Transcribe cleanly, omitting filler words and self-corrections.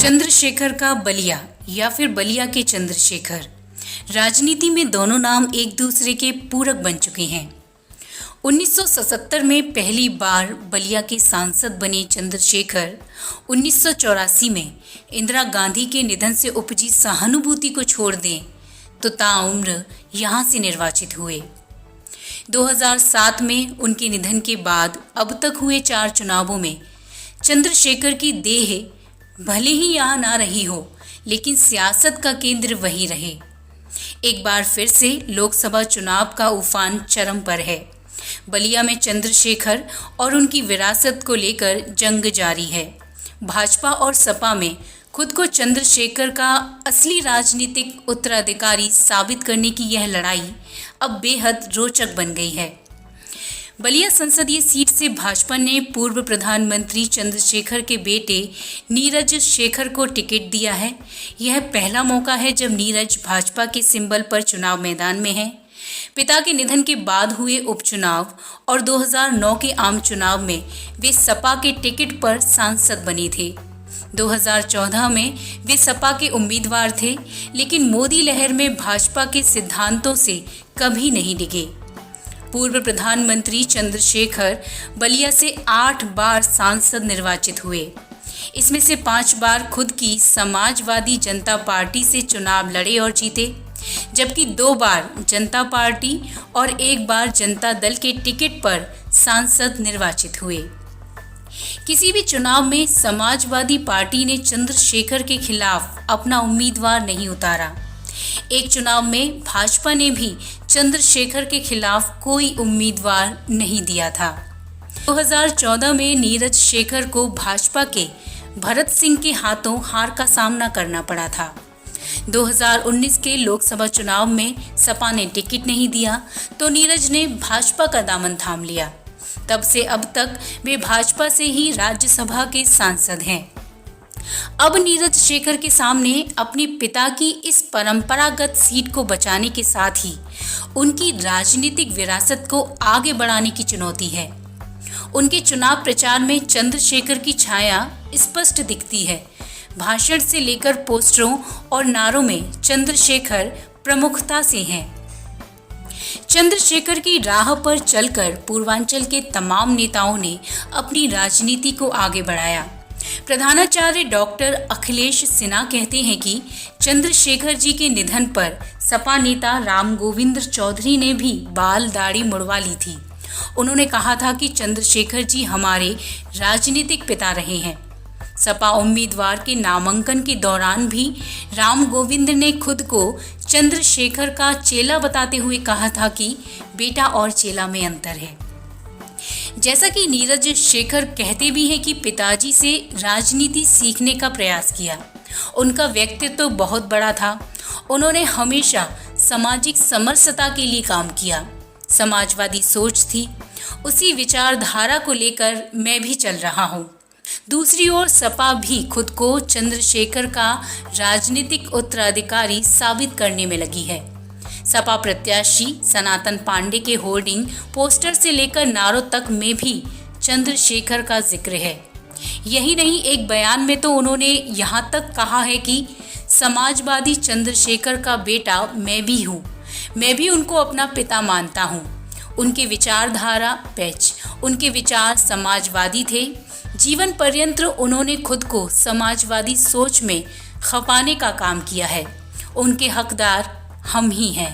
चंद्रशेखर का बलिया या फिर बलिया के चंद्रशेखर, राजनीति में दोनों नाम एक दूसरे के पूरक बन चुके हैं। 1977 में पहली बार बलिया के सांसद बने चंद्रशेखर 1984 में इंदिरा गांधी के निधन से उपजी सहानुभूति को छोड़ दें तो ताउम्र यहां से निर्वाचित हुए। 2007 में उनके निधन के बाद अब तक हुए 4 चुनावों में चंद्रशेखर की देह भले ही यहाँ ना रही हो, लेकिन सियासत का केंद्र वही रहे। एक बार फिर से लोकसभा चुनाव का उफान चरम पर है। बलिया में चंद्रशेखर और उनकी विरासत को लेकर जंग जारी है। भाजपा और सपा में खुद को चंद्रशेखर का असली राजनीतिक उत्तराधिकारी साबित करने की यह लड़ाई अब बेहद रोचक बन गई है। बलिया संसदीय सीट से भाजपा ने पूर्व प्रधानमंत्री चंद्रशेखर के बेटे नीरज शेखर को टिकट दिया है। यह पहला मौका है जब नीरज भाजपा के सिंबल पर चुनाव मैदान में हैं। पिता के निधन के बाद हुए उपचुनाव और 2009 के आम चुनाव में वे सपा के टिकट पर सांसद बने थे। 2014 में वे सपा के उम्मीदवार थे, लेकिन मोदी लहर में भाजपा के सिद्धांतों से कभी नहीं डिगे। पूर्व प्रधानमंत्री चंद्रशेखर बलिया से 8 बार सांसद निर्वाचित हुए। इसमें से 5 बार खुद की समाजवादी जनता पार्टी से चुनाव लड़े और जीते, जबकि 2 बार जनता पार्टी और 1 बार जनता दल के टिकट पर सांसद निर्वाचित हुए। किसी भी चुनाव में समाजवादी पार्टी ने चंद्रशेखर के खिलाफ अपना उम्मीदवार नहीं उतारा। एक चुनाव में भाजपा ने भी चंद्रशेखर के खिलाफ कोई उम्मीदवार नहीं दिया था। 2014 में नीरज शेखर को भाजपा के भरत सिंह के हाथों हार का सामना करना पड़ा था। 2019 के लोकसभा चुनाव में सपा ने टिकट नहीं दिया तो नीरज ने भाजपा का दामन थाम लिया। तब से अब तक वे भाजपा से ही राज्यसभा के सांसद हैं। अब नीरज शेखर के सामने अपने पिता की इस परंपरागत सीट को बचाने के साथ ही उनकी राजनीतिक विरासत को आगे बढ़ाने की चुनौती है। उनके चुनाव प्रचार में चंद्रशेखर की छाया स्पष्ट दिखती है। भाषण से लेकर पोस्टरों और नारों में चंद्रशेखर प्रमुखता से हैं। चंद्रशेखर की राह पर चलकर पूर्वांचल के तमाम नेताओं ने अपनी राजनीति को आगे बढ़ाया। प्रधानाचार्य डॉक्टर अखिलेश सिन्हा कहते हैं कि चंद्रशेखर जी के निधन पर सपा नेता राम गोविंद चौधरी ने भी बाल दाढ़ी मुड़वा ली थी। उन्होंने कहा था कि चंद्रशेखर जी हमारे राजनीतिक पिता रहे हैं। सपा उम्मीदवार के नामांकन के दौरान भी राम गोविंद ने खुद को चंद्रशेखर का चेला बताते हुए कहा था कि बेटा और चेला में अंतर है। जैसा कि नीरज शेखर कहते भी हैं कि पिताजी से राजनीति सीखने का प्रयास किया। उनका व्यक्तित्व तो बहुत बड़ा था। उन्होंने हमेशा सामाजिक समरसता के लिए काम किया। समाजवादी सोच थी। उसी विचारधारा को लेकर मैं भी चल रहा हूँ। दूसरी ओर सपा भी खुद को चंद्रशेखर का राजनीतिक उत्तराधिकारी साबित करने में लगी है। सपा प्रत्याशी सनातन पांडे के होर्डिंग पोस्टर से लेकर नारों तक में भी चंद्रशेखर का जिक्र है। यही नहीं, एक बयान में तो उन्होंने यहाँ तक कहा है कि समाजवादी चंद्रशेखर का बेटा मैं भी हूँ। मैं भी उनको अपना पिता मानता हूँ। उनके विचारधारा पैच, उनके विचार समाजवादी थे। जीवन पर्यंत उन्होंने खुद को समाजवादी सोच में खपाने का काम किया है। उनके हकदार हम ही हैं।